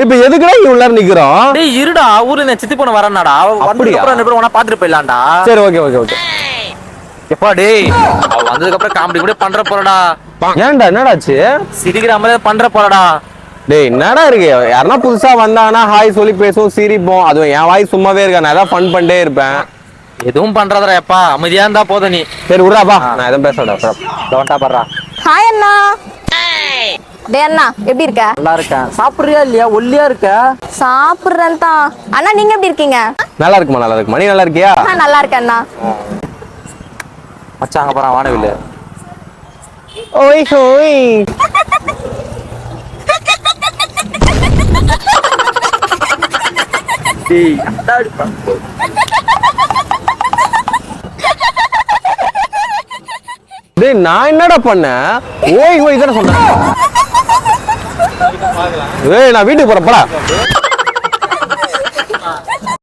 இப்ப எதுக்குடா இவ்வளவு நிக்கிறோம்? டேய் இருடா, ஊர்ல நான் சித்தி பொண்ணு வரேன்னாடா. வந்ததுக்கு அப்புறம் ரெண்டு பேரும் ஒண்ணா பாத்துட்டு போயிடலாம்டா. சரி ஓகே ஓகே ஓகே. எப்பா டேய், அவ வந்ததுக்கு அப்புறம் காமெடி கூட பண்ற போறடா. ஏன்டா என்னடாச்சு? சிரிக்கிற மாதிரி பண்ற போறடா. டேய் என்னடா இருக்கு? யாருன்னா புதுசா வந்தாங்கன்னா ஹாய் சொல்லி பேசுவோம், சிரிப்போம். அதுவும் என் வாய் சும்மாவே இருக்கா, நான் ஏதாவது ஃபன் பண்ணிட்டே இருப்பேன். எதுவும் பண்றதா எப்பா, அமைதியா இருந்தா போதும் நீ. சரி விடுறாப்பா, நான் எதுவும் பேசடா. கவனட்டா பண்றா. ஹாய் அண்ணா. டே அண்ணா, எப்படி இருக்க? நல்லா இருக்கேன். சாப்பிடுறியா இல்லையா? ஒல்லியா இருக்க. சாப்பிடுறேன் தான். அண்ணா நீங்க எப்படி இருக்கீங்க? நல்லா இருக்குமா, நல்லா இருக்குமா. நீ நல்லா இருக்கியா? நல்லா இருக்கேன் அண்ணா. மச்சான் அங்க போறான் வானவில்லு. ஓய் ஹோய். டேய் அடாடி பா. டேய் நான் என்னடா பண்ணேன்? ஓய் ஓய் தானே சொன்னேன். ஏய் நான் வீட்டுக்கு போறேன் போடா.